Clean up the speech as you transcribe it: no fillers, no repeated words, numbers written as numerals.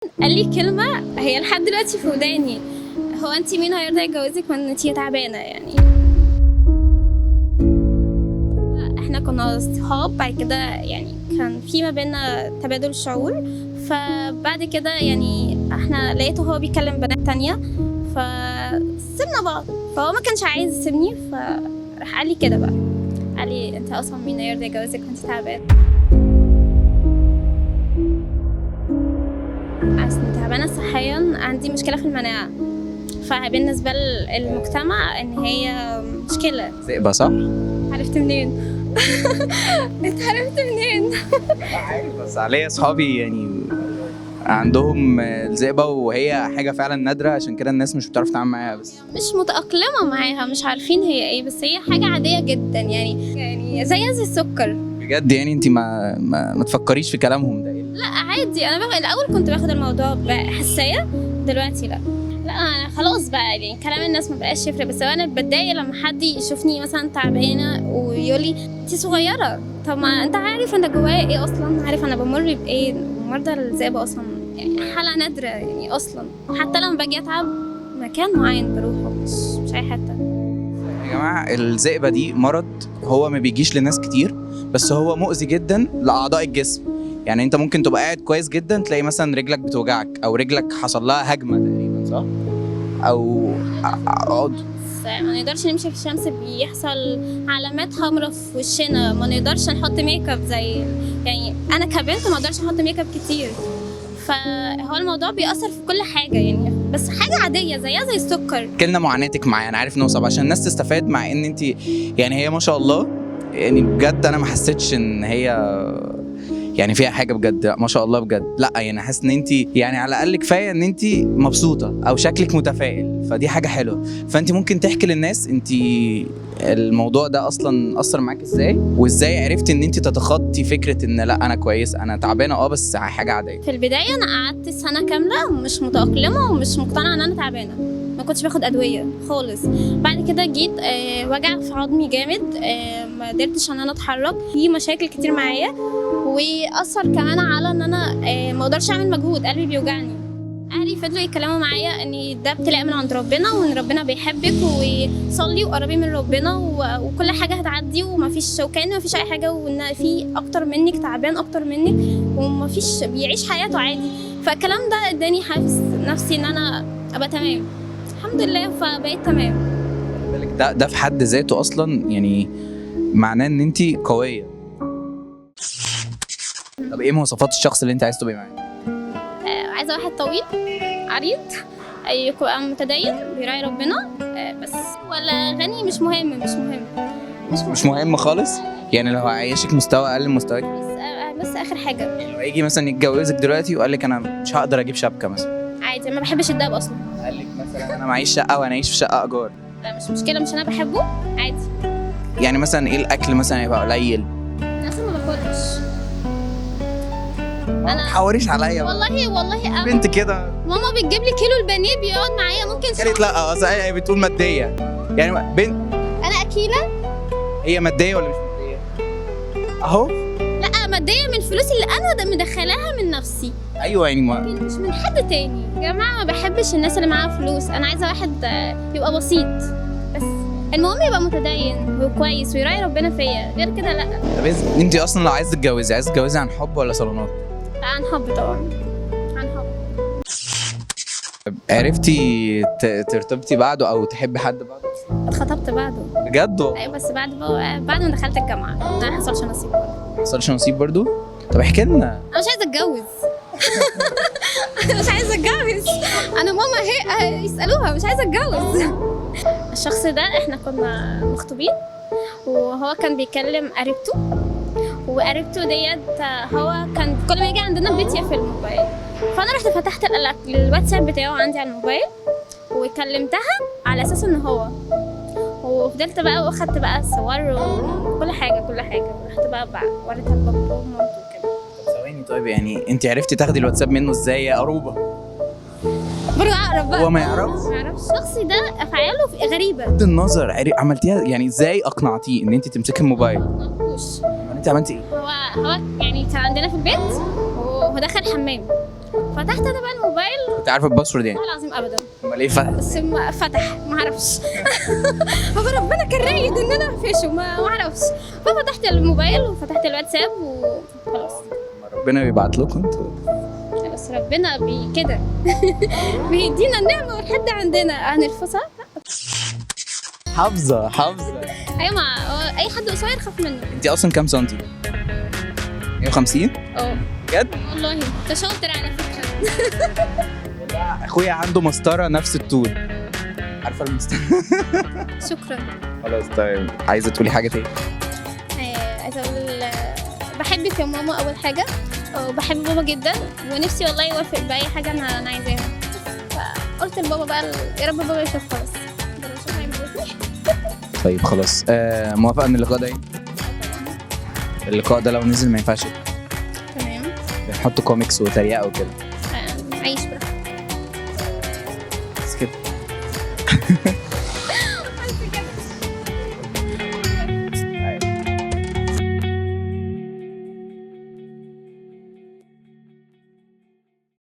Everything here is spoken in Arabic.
قال لي كلمة هي لحد دلوقتي في وداني. هو انت مين هيرضى يتجوزك وان انت تعبانة يعني؟ احنا كنا صحاب، بعد كده يعني كان في ما بيننا تبادل شعور، فبعد كده يعني احنا لقيته هو بيكلم بنات تانية فسيبنا بعض، فهو ما كانش عايز يسيبني، فراح قال لي كده بقى، قال لي انت اصلا مين هيرضى يتجوزك وانت تعبانة؟ عشان تعبانة صحيا عندي مشكلة في المناعة، فبالنسبة للمجتمع ان هي مشكلة. ذئبة صح؟ عرفت منين؟ انت عرفت منين؟ عارف، بس عليا اصحابي يعني عندهم الذئبة وهي حاجة فعلا نادرة، عشان كده الناس مش بتعرف تتعامل معاها. بس مش متأقلمة معاها، مش عارفين هي ايه، بس هي حاجة عادية جدا يعني زي السكر. بجد يعني انت ما تفكريش في كلامهم ده؟ لا عادي، انا الاول كنت باخد الموضوع بحساسية، دلوقتي لا انا خلاص بقى يعني كلام الناس ما بقاش يفرق، بس انا بتضايق لما حد يشوفني مثلا تعبانه ويقول لي انت صغيره. طب ما انت عارف انا جوايا ايه اصلا، عارف انا بمر بايه. مرضى الذئبه اصلا يعني حاله نادره يعني اصلا، حتى لما باجي اتعب مكان معين بروحه، مش اي حته. يا جماعة الذئبة دي مرض هو ما بيجيش لناس كتير، بس هو مؤذي جدا لأعضاء الجسم. يعني انت ممكن تبقى قاعد كويس جدا تلاقي مثلا رجلك بتوجعك او رجلك حصل لها هجمة تقريبا، صح؟ او عضو. ما نقدرش نمشي في الشمس بيحصل علامات حمراء في وشنا، ما نقدرش نحط ميك اب زي يعني انا كبنت ما اقدرش احط ميك اب كتير، فهو الموضوع بيأثر في كل حاجه يعني، بس حاجه عاديه زيها زي السكر. كلنا معاناتك معايا، انا عارف انه صعب عشان الناس تستفاد، مع ان انت يعني هي ما شاء الله يعني بجد انا ما حسيتش ان هي يعني فيها حاجه بجد، ما شاء الله بجد. لا يعني حاسس ان انت يعني على الاقل كفايه ان انت مبسوطه او شكلك متفائل، فدي حاجه حلوه. فانت ممكن تحكي للناس انت الموضوع ده اصلا اثر معاك ازاي، وازاي عرفتي ان انت تتخطي فكره ان لا انا كويس انا تعبانه بس حاجه عاديه. في البدايه انا قعدت سنه كامله مش متأقلمه ومش مقتنعه ان انا تعبانه، ما كنتش باخد ادويه خالص. بعد كده جيت وجع في عظمي جامد، ما قدرتش ان انا اتحرك، في مشاكل كتير معايا، واثر كمان على ان انا ما اقدرش اعمل مجهود، قلبي بيوجعني. اهلي فضلوا يتكلموا معايا ان ده ابتلاء من عند ربنا، وان ربنا بيحبك وصلي وقربي من ربنا وكل حاجه هتعدي، ومفيش وكأن مفيش اي حاجه، وان في اكتر منك تعبان اكتر منك ومفيش بيعيش حياته عادي. فالكلام ده اداني حافز نفسي ان انا ابقى تمام الحمد لله، فبقيت تمام. ده في حد ذاته اصلا يعني معناه ان انت قويه. طب ايه مواصفات الشخص اللي انت عايز تبقي معاه؟ عايزه واحد طويل عريض، يبقى متدين بيراعي ربنا، بس ولا غني مش مهم، مش مهم خالص. يعني لو هيعيشك مستوى اقل من مستواك، بس اخر حاجه. يعني لو هيجي مثلا يتجوزك دلوقتي وقال لك انا مش هقدر اجيب شبكه مثلا، عادي، ما بحبش الدهب اصلا. قال لك مثلا انا معيش شقه وانا عايش في شقه ايجار، لا مش مشكله، مش انا بحبه عادي. يعني مثلا ايه الاكل مثلا هيبقى قليل؟ انا اصلا ما باكلش. ما تحوريش عليا والله بنت كده. ماما بتجيب لي كيلو البانيه بيقعد معايا ممكن قالت لا اصل هي بتقول ماديه، يعني بنت. انا اكيله. هي ماديه ولا مش ماديه؟ اهو. لا ماديه من الفلوس اللي انا مدخلاها من نفسي. ايوه يعني مش من حد تاني. يا جماعه ما بحبش الناس اللي معاها فلوس، انا عايزه واحد يبقى بسيط بس، المهم يبقى متدين وكويس ويراعي ربنا فيا، غير كده لا. طب انت اصلا لو عايزه تتجوزي عن حب ولا صالونات؟ لا عن حب طبعا، عن حب. عرفتي ترتبطي بعده او تحبي حد بعده؟ اتخطبت بعده بجد؟ ايوه، بس بعد ما دخلت الجامعه ما حصلش نصيب برضه. ما حصلش نصيب برضه؟ طب احكي لنا. انا مش عايزه اتجوز. مش عايزه اتجوز، انا ماما هي يسالوها مش عايزه اتجوز. الشخص ده احنا كنا مخطوبين، وهو كان بيكلم قريبته ديت، هو كان كل ما يجي عندنا البيت يقفل الموبايل، فانا رحت فتحت الواتساب بتاعه عندي على الموبايل وكلمتها على اساس ان هو، وفضلت بقى واخدت بقى صور وكل حاجه ورحت بقى وريتها لبابا ومامته وكده. ثواني، طيب يعني انت عرفتي تاخدي الواتساب منه ازاي يا قروبه؟ برضه اقرب بقى. هو ما يعرفش؟ الشخص ده افعاله غريبه. بغض النظر عملتيها يعني ازاي اقنعتيه ان انت تمسكي الموبايل؟ ما انت عملتي ايه؟ هو يعني كان عندنا في البيت ودخل الحمام، فتحت انا بقى الموبايل، انت عارفه الباسورد يعني؟ والله العظيم ابدا، امال ايه فتح؟ بس فتح ما اعرفش. هو ربنا كان رايد ان انا اقفشه، ما اعرفش. ففتحت الموبايل وفتحت الواتساب وخلاص. ربنا بيبعت لكم انتوا. بس ربنا كده بيدينا النعمه والحد عندنا عن الفصل. حافظه. ايوه، ما اي حد قصير خاف منه. انت اصلا كام سنتي؟ 150؟ اه بجد؟ والله انت شاطر على فكره. اخويا عنده مسطره نفس الطول. عارفه المسطره؟ شكرا. خلاص طيب، عايزه تقولي حاجه تاني؟ عايزه اقول بحبك يا ماما اول حاجه، وبحب بابا جدا، ونفسي والله يوافق باي حاجه انا عايزاها. فقلت لبابا بقى يا رب بابا يشوف خلاص. طيب خلاص، موافقه ان اللقاء ده ايه؟ اللقاء ده لو نزل ما ينفعش تمام. بنحط كوميكس وتريقه وكده. عيش بقى بس كده.